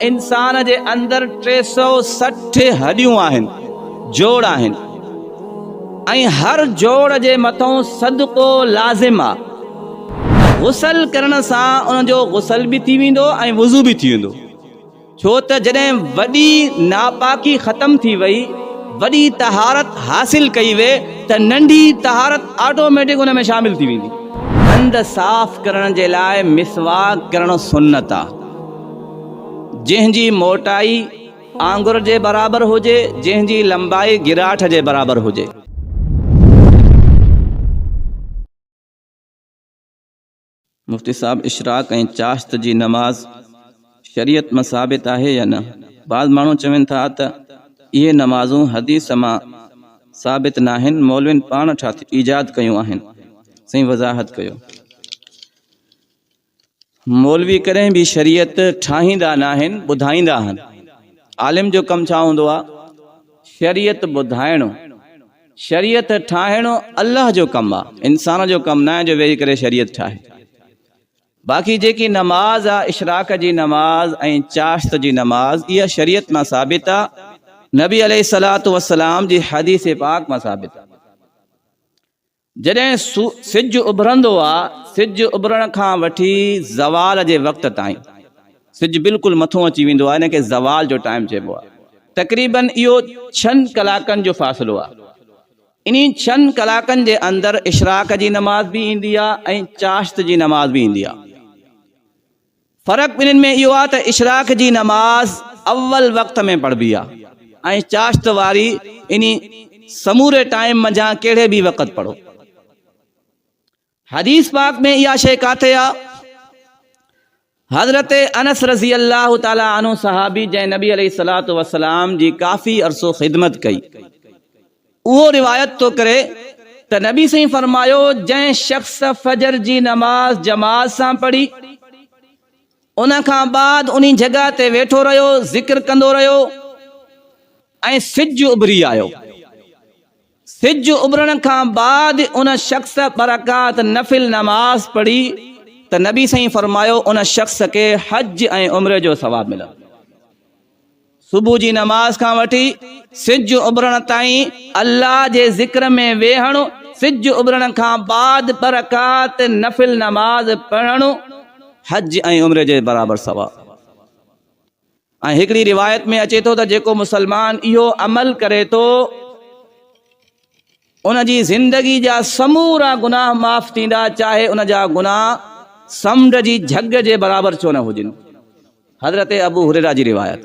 इंसान जे अंदर 360 हॾियूं आहिनि, जोड़ आहिनि, ऐं हर जोड़ जे मथां सदको लाज़िम आहे। गुसल करण सां उन जो गुसल बि थी वेंदो ऐं वुज़ू बि थी वेंदो। छो त जॾहिं वॾी नापाकी ख़तम थी वई, वॾी तहारत हासिल कई वे, त नंढी तहारत ऑटोमेटिक उन में शामिल थी वेंदी। हंध साफ़ करण जे लाइ मिसवाक करणु सुन्नत आहे, जंहिंजी मोटाई आंगुर जे बराबरि हुजे, जंहिंजी लंबाई गिराठ जे बराबरि हुजे। मुफ्ती साहब, इशराक ऐं चाश्त जी नमाज़ शरीयत में साबित आहे या न? बाज़ माण्हू चवनि था त इहे नमाज़ूं हदीस मां साबित न आहिनि, मौलविन पाण ईजाद कयूं आहिनि। सही वज़ाहत कयो। मौलवी कॾहिं बि शरीयत ठाहींदा न आहिनि, ॿुधाईंदा आहिनि। आलिम जो कमु छा हूंदो आहे? शरीयत ॿुधाइणो। शरीयत ठाहिणो अल्लाह जो कमु आहे, इंसान जो कमु न आहे जो वेही करे शरीयत ठाहे। बाक़ी जेकी नमाज़ आहे, इशराक जी नमाज़ ऐं चाश्त जी नमाज़, इहा शरीयत मां साबित आहे, नबी अलैहिस्सलातु वस्सलाम जी हदीस पाक मां साबित आहे। जॾहिं सिज उभरंदो आहे, सिज उभरण खां वठी ज़वाल जे वक़्त ताईं, सिज बिल्कुलु मथो अची वेंदो आहे, इनखे ज़वाल जो टाइम चइबो आहे। तक़रीबन इहो 6 कलाकनि जो फ़ासिलो आहे। इन 6 कलाकनि जे अंदरि इशराक जी नमाज़ बि ईंदी आहे ऐं चाश्त जी नमाज़ बि ईंदी आहे। फ़र्क़ु ॿिन्हिनि में इहो आहे त इशराक जी नमाज़ अव्वल वक़्त में पढ़बी आहे ऐं चाश्त वारी इन समूरे टाइम मंझां कहिड़े बि वक़्त पढ़ो। हदीस पाक में इहा शइ काथे आहे? हज़रत अनस रज़ी अल्लाह ताला अन्हु सहाबी, जंहिं नबी अलैहिस्सलातु वस्सलाम जी काफ़ी अरसो ख़िदमत कई, उहो रिवायत तो करे त नबी साईं फरमायो, जंहिं शख़्स फजर जी नमाज़ जमात सां पढ़ी, उन खां बाद उन जगह ते वेठो रहियो, ज़िक्र कंदो रहियो ऐं सिज उभरी आयो, सिज उभरण खां बाद उन शख़्स 2 रकात नफ़िल नमाज पढ़ी, त नबी साईं फरमायो उन शख़्स के हज ऐं उम्र जो सवाब मिलंदो। सुबुह जी नमाज खां वठी सिज उभरण ताईं अल्लाह जे ज़िक्र में वेहणो, सिज उभरण खां बाद 2 रकात नफ़िल नमाज पढ़णो, हज ऐं उम्र जे बराबरि सवाब। ऐं हिकिड़ी रिवायत में अचे थो त जेको मुसलमान इहो अमल करे थो, उन जी ज़िंदगी जा समूरा गुनाह माफ़ थींदा, चाहे उन जा गुनाह समुंड जी झग जे बराबरि छो न हुजनि। हज़रत अबू हुरैरा जी रिवायत।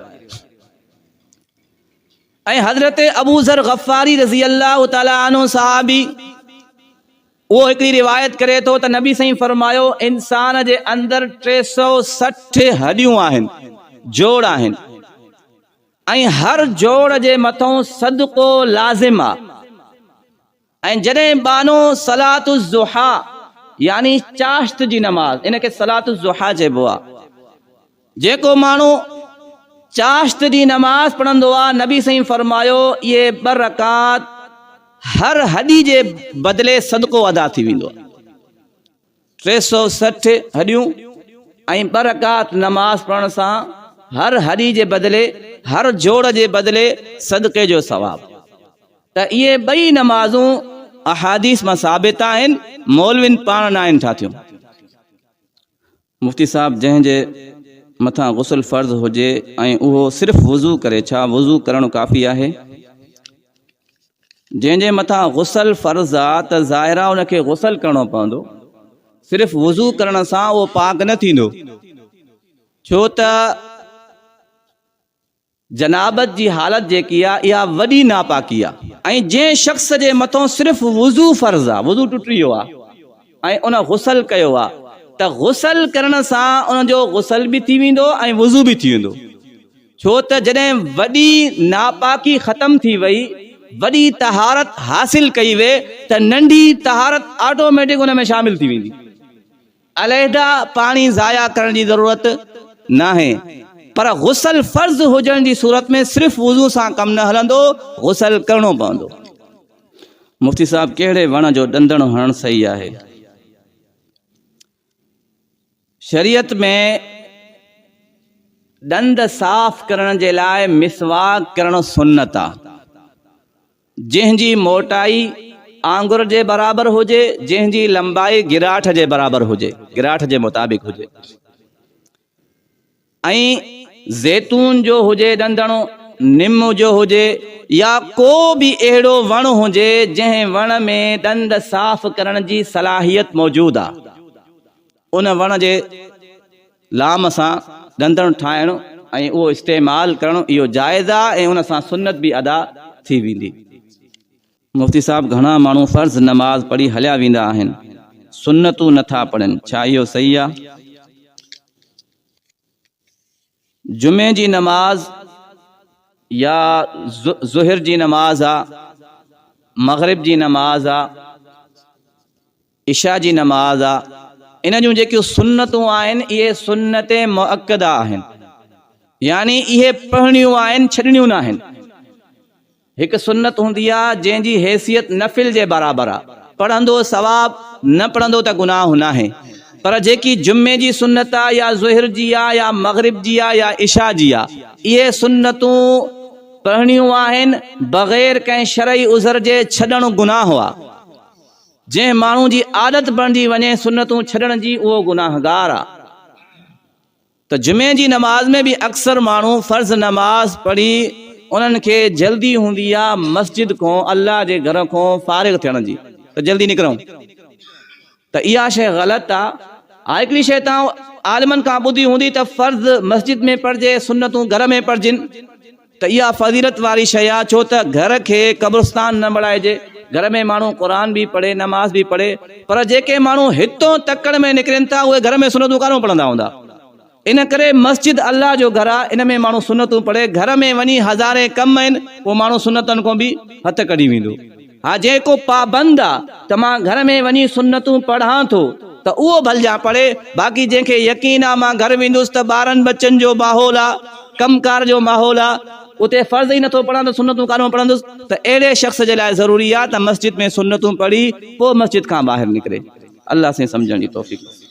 ऐं हज़रत अबू ज़र ग़फ़ारी रज़ी अल्लाह ताला अन्हु सहाबी, उहो हिकिड़ी रिवायत करे थो त नबी साईं फरमायो, इंसान जे अंदर 360 हॾियूं आहिनि, जोड़ आहिनि, ऐं हर जोड़ जे मथां सदको लाज़िम आहे। ऐं जॾहिं बानो सलातु ज़ुहा यानी चाश्त जी नमाज, इनखे सलातु ज़ुहा चइबो आहे, जेको माण्हू चाश्त जी नमाज पढ़ंदो आहे, नबी साईं फरमायो, इहे 2 रकात हर हॾी जे बदिले सदको अदा थी वेंदो आहे। 360 हॾियूं ऐं 2 रकात नमाज पढ़ण सां हर हॾी जे बदिले, हर जोड़ जे बदिले सदके जो सवाब। त इहे ॿई नमाज़ूं अहादीस मां साबित आहिनि, मौलविन पाण न आहिनि ठाथियूं। मुफ्ती साहब, जंहिंजे मथां गुस्ल फ़र्ज़ हुजे ऐं उहो सिर्फ़ु वुज़ू करे, छा वुज़ू करणु काफ़ी आहे? जंहिंजे मथां गुस्ल फ़र्ज़ आहे त ज़ाहिरा उनखे गुस्ल करणो पवंदो, सिर्फ़ु वुज़ू करण सां उहो पाक न थींदो। छो त जनाबत जी हालत जेकी आहे, इहा वॾी नापाकी आहे। ऐं जंहिं शख़्स जे मथां सिर्फ़ु वुज़ू फ़र्ज़ आहे, वुज़ू टुटी वियो आहे ऐं उन गुस्ल कयो आहे, त गुस्ल करण सां उन जो गुस्ल बि थी वेंदो ऐं वुज़ू बि थी वेंदो। छो त जॾहिं वॾी नापाकी ख़तम थी वई, वॾी तहारत हासिल कई वे, त नंढी तहारत ऑटोमेटिक उन में शामिल थी वेंदी। अलहदा पाणी ज़ाया करण जी ज़रूरत न आहे, पर गुस्ल फ़र्ज़ हुजण जी सूरत में सिर्फ़ु वुज़ू सां कमु न हलंदो, गुस्ल करणो पवंदो। मुफ्ती साहब, कहिड़े वण जो ॾंदणु हणणु सही आहे? शरीयत में ॾंद साफ़ करण जे लाइ मिसवाक करणु सुन्नत आहे, जंहिंजी मोटाई आंगुर जे बराबरि हुजे, जंहिंजी लंबाई गिराठ जे बराबरि हुजे, गिराठ जे मुताबिक़ हुजे। ऐं ज़ैतून जो हुजे ॾंदणो, निम जो हुजे, या को बि अहिड़ो वण हुजे जंहिं वण में ॾंद साफ़ करण जी सलाहियत मौजूदु आहे, उन वण जे लाम सां ॾंदणु ठाहिणु ऐं उहो इस्तेमालु करणु इहो जाइज़ आहे ऐं उन सां सुन्नत बि अदा थी वेंदी। मुफ़्ती साहब, घणा माण्हू फ़र्ज़ नमाज़ पढ़ी हलिया वेंदा आहिनि, सुन्नतूं नथा पढ़नि, छा इहो सही आहे? जुमे जी नमाज़ या ज़ुहर जी नमाज़ आहे, मग़रिब जी नमाज़ आहे, इशा जी नमाज़ आहे, इन जूं जेकियूं सुन्नतूं आहिनि इहे सुन्नत मुअक्कदा आहिनि, यानी इहे पढ़णियूं आहिनि, छॾणियूं न आहिनि। हिकु सुन्नत हूंदी आहे जंहिंजी हैसियत नफ़िल जे बराबरि आहे, पढ़ंदो सवाब, न पढ़ंदो त गुनाह न आहे। पर जेकी जुमे जी सुन्नत आहे या ज़ुहर जी आहे या मग़रिब जी आहे या इशा जी आहे, इहे सुन्नतूं पढ़णियूं आहिनि बग़ैर कंहिं शरई उज़र जे, छॾणु गुनाह आहे। जंहिं माण्हू जी आदत बणिजी वञे सुन्नतूं छॾण जी, उहो गुनाहगार आहे। त जुमे जी नमाज़ में बि अक्सर माण्हू फ़र्ज़ नमाज़ पढ़ी उन्हनि खे जल्दी हूंदी आहे मस्जिद खां, अल्लाह जे घर खां फ़ारिग़ थियण जी, त जल्दी निकिरूं, त इहा शइ ग़लति आहे। हिकिड़ी शइ तव्हां आलिमनि खां ॿुधी हूंदी त फ़र्ज़ मस्जिद में पढ़जे, सुन्नतूं घर में पढ़जनि, त इहा फ़ज़ीलत वारी शइ आहे, छो त घर खे क़ब्रिस्तान न बणाइजे। घर में माण्हू क़ुर बि पढ़े, नमाज़ बि पढ़े, पर जेके माण्हू हितों तकड़ में निकिरनि था उहे घर में सुन्नतूं कान पढ़ंदा हूंदा। इन करे मस्जिद अल्लाह जो घर आहे, इन में माण्हू सुन्नतूं पढ़े। घर में वञी हज़ारे कम आहिनि, पोइ माण्हू सुन्नतनि खां बि हथ कढी वेंदो। हा, जेको पाबंद आहे त मां घर में वञी सुन्नतूं पढ़ां थो त उहो भलिया पढ़े। बाक़ी जंहिंखे यकीन आहे मां घर वेंदुसि त ॿारनि बच्चनि जो माहौल आहे, कमकार जो माहौल आहे, उते फ़र्ज़ ई नथो पढ़ां त सुन्नतूं कान पढ़ंदुसि, त अहिड़े शख़्स जे लाइ ज़रूरी आहे त मस्जिद में सुन्नतूं पढ़ी पोइ मस्जिद खां ॿाहिरि निकिरे। अल्लाह से सम्झण जी तौफ़ीक़।